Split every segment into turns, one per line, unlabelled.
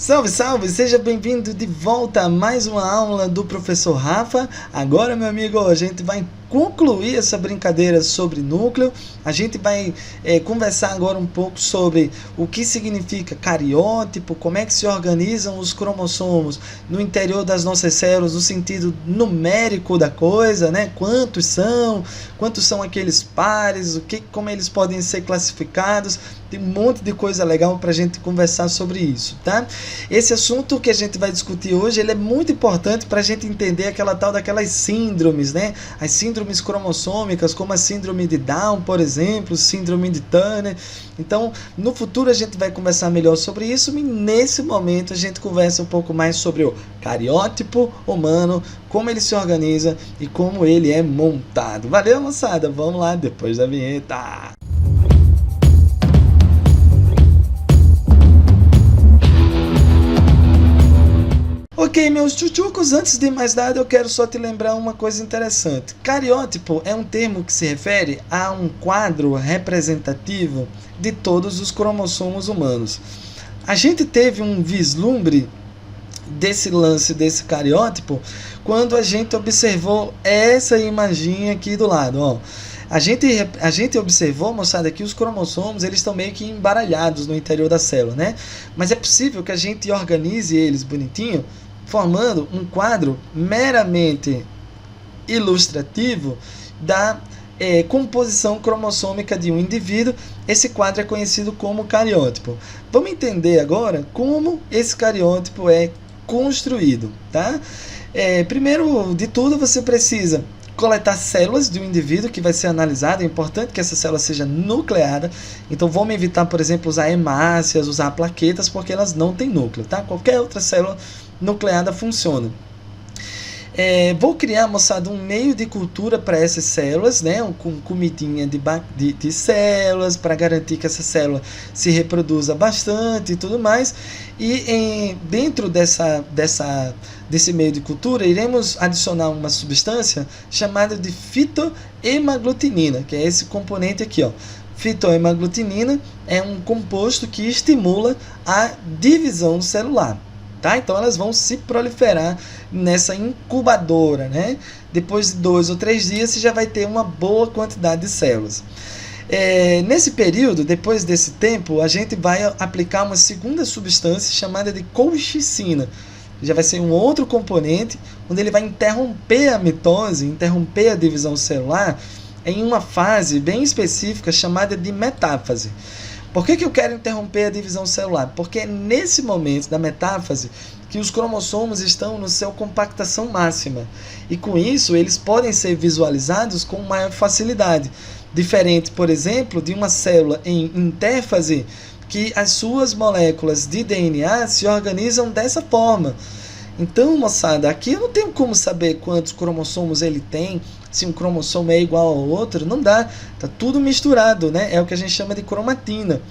Salve, salve! Seja bem-vindo de volta a mais uma aula do professor Rafa. Agora, meu amigo, a gente vai concluir essa brincadeira sobre núcleo. A gente vai conversar agora um pouco sobre o que significa cariótipo, como é que se organizam os cromossomos no interior das nossas células, no sentido numérico da coisa, né? Quantos são aqueles pares, como eles podem ser classificados. Tem um monte de coisa legal para a gente conversar sobre isso, tá? Esse assunto que a gente vai discutir hoje, ele é muito importante para a gente entender daquelas síndromes, né? As síndromes cromossômicas, como a síndrome de Down, por exemplo, síndrome de Turner. Então, no futuro a gente vai conversar melhor sobre isso, e nesse momento a gente conversa um pouco mais sobre o cariótipo humano, como ele se organiza e como ele é montado. Valeu, moçada? Vamos lá, depois da vinheta! Ok, meus tchutchucos, antes de mais nada eu quero só te lembrar uma coisa interessante. Cariótipo é um termo que se refere a um quadro representativo de todos os cromossomos humanos. A gente teve um vislumbre desse lance, desse cariótipo, quando a gente observou essa imaginha aqui do lado, ó. A gente observou, moçada, que os cromossomos eles estão meio que embaralhados no interior da célula, né? Mas é possível que a gente organize eles bonitinho, formando um quadro meramente ilustrativo da composição cromossômica de um indivíduo. Esse quadro é conhecido como cariótipo. Vamos entender agora como esse cariótipo é construído, tá? Primeiro de tudo, você precisa coletar células de um indivíduo que vai ser analisado. É importante que essa célula seja nucleada. Então vamos evitar, por exemplo, usar hemácias, usar plaquetas, porque elas não têm núcleo, tá? Qualquer outra célula nucleada funciona. Vou criar, moçada, um meio de cultura para essas células, né? Com comidinha de células, para garantir que essa célula se reproduza bastante e tudo mais. E dentro desse meio de cultura, iremos adicionar uma substância chamada de fitohemaglutinina, que é esse componente aqui, ó. Fitohemaglutinina é um composto que estimula a divisão celular. Tá? Então elas vão se proliferar nessa incubadora, né? Depois de 2 ou 3 dias você já vai ter uma boa quantidade de células. Nesse período, depois desse tempo, a gente vai aplicar uma segunda substância chamada de colchicina. Já vai ser um outro componente, onde ele vai interromper a mitose, interromper a divisão celular em uma fase bem específica chamada de metáfase. Por que eu quero interromper a divisão celular? Porque é nesse momento da metáfase que os cromossomos estão no seu compactação máxima. E com isso, eles podem ser visualizados com maior facilidade. Diferente, por exemplo, de uma célula em intérfase, que as suas moléculas de DNA se organizam dessa forma. Então, moçada, aqui eu não tenho como saber quantos cromossomos ele tem, se um cromossomo é igual ao outro, não dá, tá tudo misturado, né? É o que a gente chama de cromatina.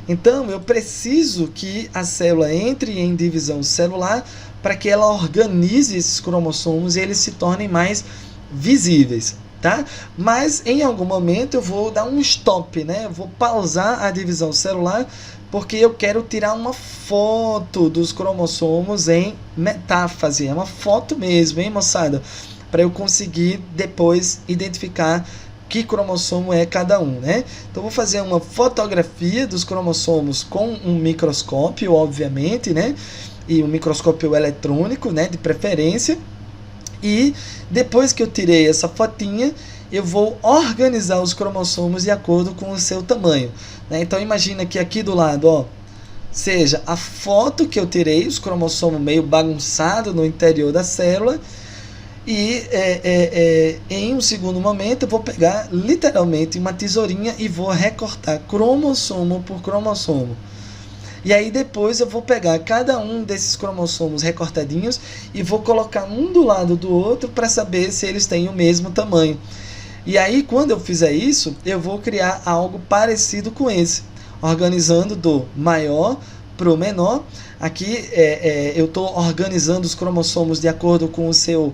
Então, eu preciso que a célula entre em divisão celular para que ela organize esses cromossomos e eles se tornem mais visíveis, tá? Mas, em algum momento, eu vou dar um stop, né? Eu vou pausar a divisão celular, porque eu quero tirar uma foto dos cromossomos em metáfase. É uma foto mesmo, hein, moçada? Para eu conseguir depois identificar que cromossomo é cada um, né? Então vou fazer uma fotografia dos cromossomos com um microscópio, obviamente, né? E um microscópio eletrônico, né, de preferência. E depois que eu tirei essa fotinha, eu vou organizar os cromossomos de acordo com o seu tamanho, né? Então imagina que aqui do lado, ó, seja a foto que eu tirei, os cromossomos meio bagunçado no interior da célula. E em um segundo momento eu vou pegar literalmente uma tesourinha e vou recortar cromossomo por cromossomo. E aí depois eu vou pegar cada um desses cromossomos recortadinhos e vou colocar um do lado do outro para saber se eles têm o mesmo tamanho. E aí quando eu fizer isso, eu vou criar algo parecido com esse, organizando do maior para o menor. Aqui eu estou organizando os cromossomos de acordo com o seu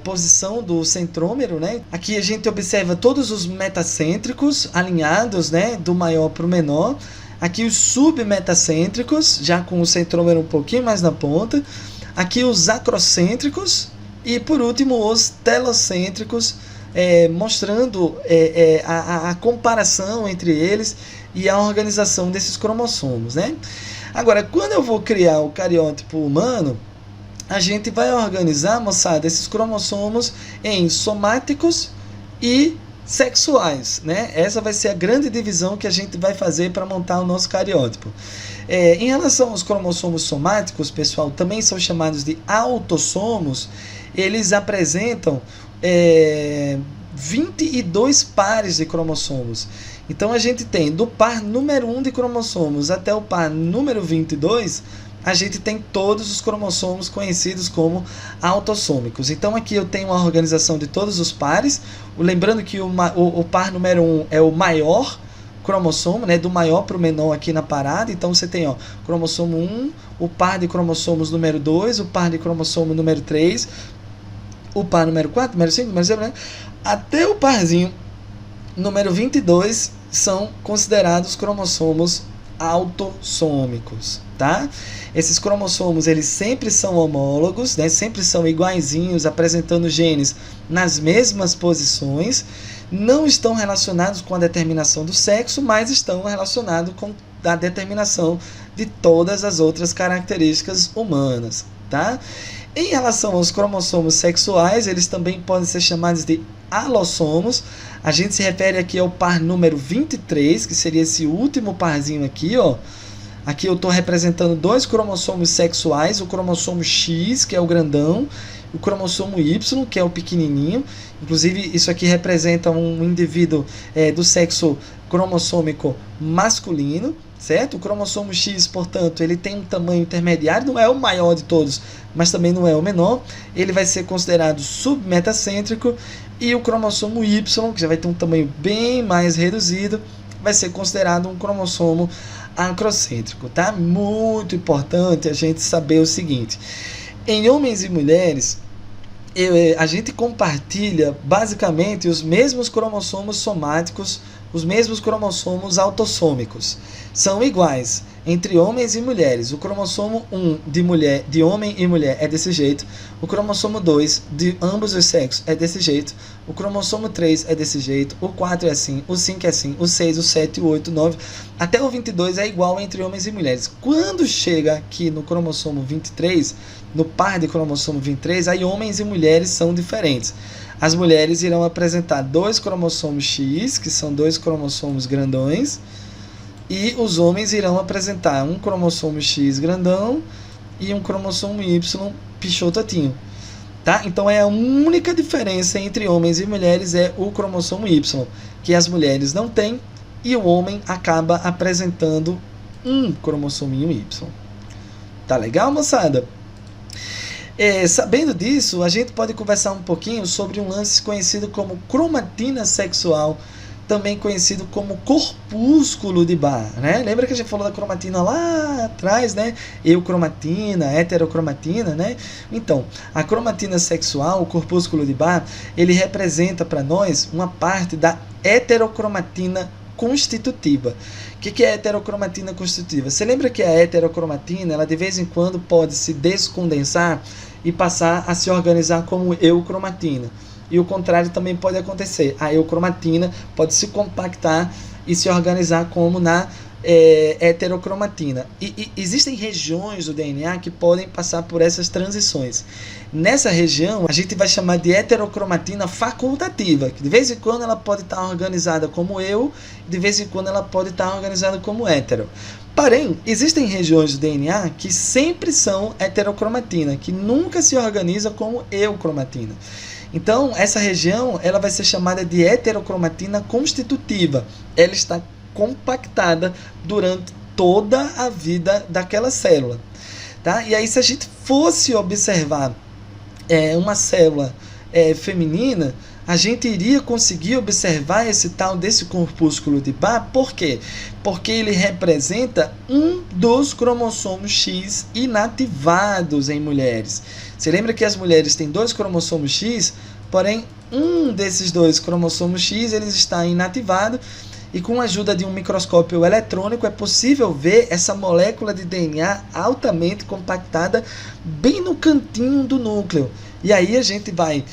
posição do centrômero, né? Aqui a gente observa todos os metacêntricos alinhados, né? Do maior para o menor. Aqui os submetacêntricos, já com o centrômero um pouquinho mais na ponta. Aqui os acrocêntricos e, por último, os telocêntricos, mostrando a comparação entre eles e a organização desses cromossomos, né? Agora, quando eu vou criar o cariótipo humano, a gente vai organizar, moçada, esses cromossomos em somáticos e sexuais, né? Essa vai ser a grande divisão que a gente vai fazer para montar o nosso cariótipo. Em relação aos cromossomos somáticos, pessoal, também são chamados de autossomos. Eles apresentam 22 pares de cromossomos. Então a gente tem do par número 1 de cromossomos até o par número 22, a gente tem todos os cromossomos conhecidos como autossômicos. Então aqui eu tenho uma organização de todos os pares, lembrando que o par número 1 é o maior cromossomo, né, do maior para o menor aqui na parada. Então você tem cromossomo 1, o par de cromossomos número 2, o par de cromossomo número 3, o par número 4, número 5, número 6, né, até o parzinho número 22 são considerados cromossomos autossômicos, tá? Esses cromossomos, eles sempre são homólogos, né? Sempre são iguaizinhos, apresentando genes nas mesmas posições, não estão relacionados com a determinação do sexo, mas estão relacionados com a determinação de todas as outras características humanas, tá? Em relação aos cromossomos sexuais, eles também podem ser chamados de alossomos. A gente se refere aqui ao par número 23, que seria esse último parzinho aqui, ó. Aqui eu estou representando dois cromossomos sexuais, o cromossomo X, que é o grandão, e o cromossomo Y, que é o pequenininho. Inclusive, isso aqui representa um indivíduo do sexo cromossômico masculino, certo? O cromossomo X, portanto, ele tem um tamanho intermediário, não é o maior de todos, mas também não é o menor. Ele vai ser considerado submetacêntrico. E o cromossomo Y, que já vai ter um tamanho bem mais reduzido, vai ser considerado um cromossomo acrocêntrico, tá? Muito importante a gente saber o seguinte: em homens e mulheres, a gente compartilha basicamente os mesmos cromossomos somáticos, os mesmos cromossomos autossômicos. São iguais entre homens e mulheres. O cromossomo 1 de homem e mulher é desse jeito. O cromossomo 2 de ambos os sexos é desse jeito. O cromossomo 3 é desse jeito. O 4 é assim. O 5 é assim. O 6, o 7, o 8, o 9. Até o 22 é igual entre homens e mulheres. Quando chega aqui no cromossomo 23, no par de cromossomo 23, aí homens e mulheres são diferentes. As mulheres irão apresentar dois cromossomos X, que são dois cromossomos grandões, e os homens irão apresentar um cromossomo X grandão e um cromossomo Y pichototinho, tá? Então a única diferença entre homens e mulheres é o cromossomo Y, que as mulheres não têm, e o homem acaba apresentando um cromossominho Y. Tá legal, moçada? Sabendo disso, a gente pode conversar um pouquinho sobre um lance conhecido como cromatina sexual, também conhecido como corpúsculo de Barr, né? Lembra que a gente falou da cromatina lá atrás, né? Eucromatina, heterocromatina, né? Então, a cromatina sexual, o corpúsculo de Barr, ele representa para nós uma parte da heterocromatina constitutiva. O que é heterocromatina constitutiva? Você lembra que a heterocromatina, ela de vez em quando pode se descondensar e passar a se organizar como eucromatina. E o contrário também pode acontecer. A eucromatina pode se compactar e se organizar como na heterocromatina. E existem regiões do DNA que podem passar por essas transições. Nessa região, a gente vai chamar de heterocromatina facultativa, que de vez em quando ela pode estar organizada como eu, de vez em quando ela pode estar organizada como hétero. Porém, existem regiões do DNA que sempre são heterocromatina, que nunca se organiza como eucromatina. Então, essa região ela vai ser chamada de heterocromatina constitutiva. Ela está compactada durante toda a vida daquela célula, tá? E aí, se a gente fosse observar uma célula feminina, a gente iria conseguir observar esse tal desse corpúsculo de Barr. Por quê? Porque ele representa um dos cromossomos X inativados em mulheres. Você lembra que as mulheres têm dois cromossomos X, porém um desses dois cromossomos X ele está inativado, e com a ajuda de um microscópio eletrônico é possível ver essa molécula de DNA altamente compactada bem no cantinho do núcleo. E aí a gente vai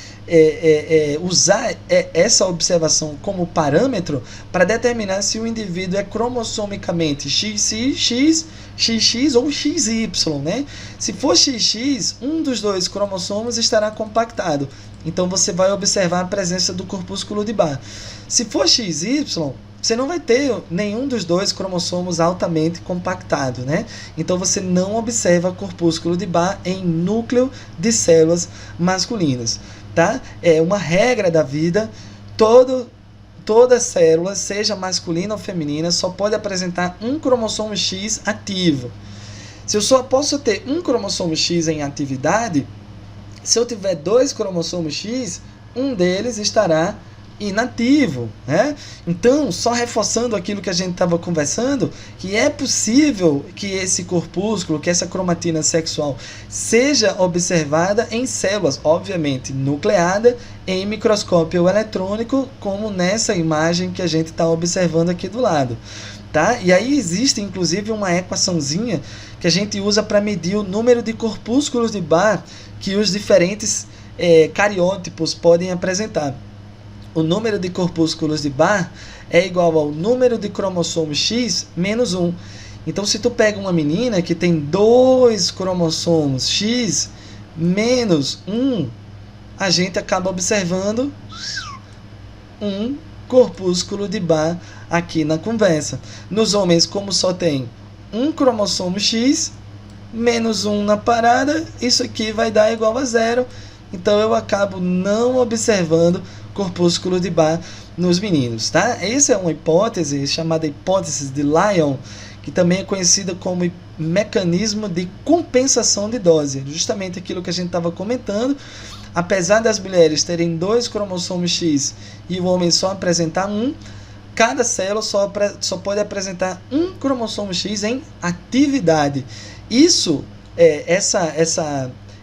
usar essa observação como parâmetro para determinar se o indivíduo é cromossomicamente XX ou XY, né? Se for XX, um dos dois cromossomos estará compactado. Então você vai observar a presença do corpúsculo de Barr. Se for XY, você não vai ter nenhum dos dois cromossomos altamente compactado, né? Então você não observa corpúsculo de Barr em núcleo de células masculinas, tá? É uma regra da vida, toda célula, seja masculina ou feminina, só pode apresentar um cromossomo X ativo. Se eu só posso ter um cromossomo X em atividade, se eu tiver dois cromossomos X, um deles estará inativo, né? Então, só reforçando aquilo que a gente estava conversando, que é possível que esse corpúsculo, que essa cromatina sexual seja observada em células, obviamente nucleada, em microscópio eletrônico, como nessa imagem que a gente está observando aqui do lado. Tá? E aí existe inclusive uma equaçãozinha que a gente usa para medir o número de corpúsculos de Barr que os diferentes cariótipos podem apresentar. O número de corpúsculos de Barr é igual ao número de cromossomos X menos 1. Então, se tu pega uma menina que tem 2 cromossomos X menos 1, a gente acaba observando um corpúsculo de Barr aqui na conversa. Nos homens, como só tem um cromossomo X menos 1 na parada, isso aqui vai dar igual a 0. Então, eu acabo não observando corpúsculo de Barr nos meninos, tá? Essa é uma hipótese chamada hipótese de Lyon, que também é conhecida como mecanismo de compensação de dose, justamente aquilo que a gente estava comentando. Apesar das mulheres terem 2 cromossomos X e o homem só apresentar um, cada célula só pode apresentar um cromossomo X em atividade. Isso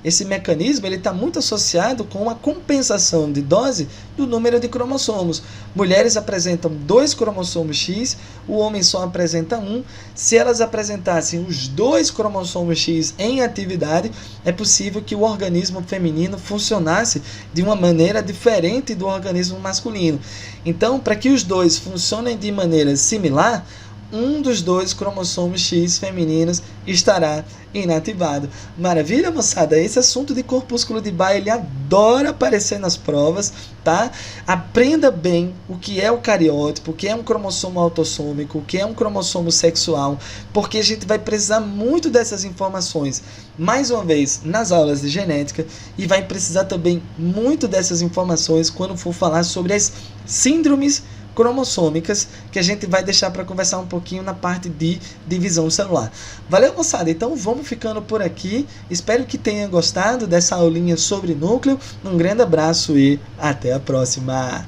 esse mecanismo está muito associado com a compensação de dose do número de cromossomos. Mulheres apresentam 2 cromossomos X, o homem só apresenta 1. Se elas apresentassem os 2 cromossomos X em atividade, é possível que o organismo feminino funcionasse de uma maneira diferente do organismo masculino. Então, para que os dois funcionem de maneira similar, um dos 2 cromossomos X femininos estará inativado. Maravilha, moçada? Esse assunto de corpúsculo de Barr, ele adora aparecer nas provas, tá? Aprenda bem o que é o cariótipo, o que é um cromossomo autossômico, o que é um cromossomo sexual, porque a gente vai precisar muito dessas informações, mais uma vez, nas aulas de genética, e vai precisar também muito dessas informações quando for falar sobre as síndromes cromossômicas, que a gente vai deixar para conversar um pouquinho na parte de divisão celular. Valeu, moçada? Então vamos ficando por aqui. Espero que tenha gostado dessa aulinha sobre núcleo. Um grande abraço e até a próxima!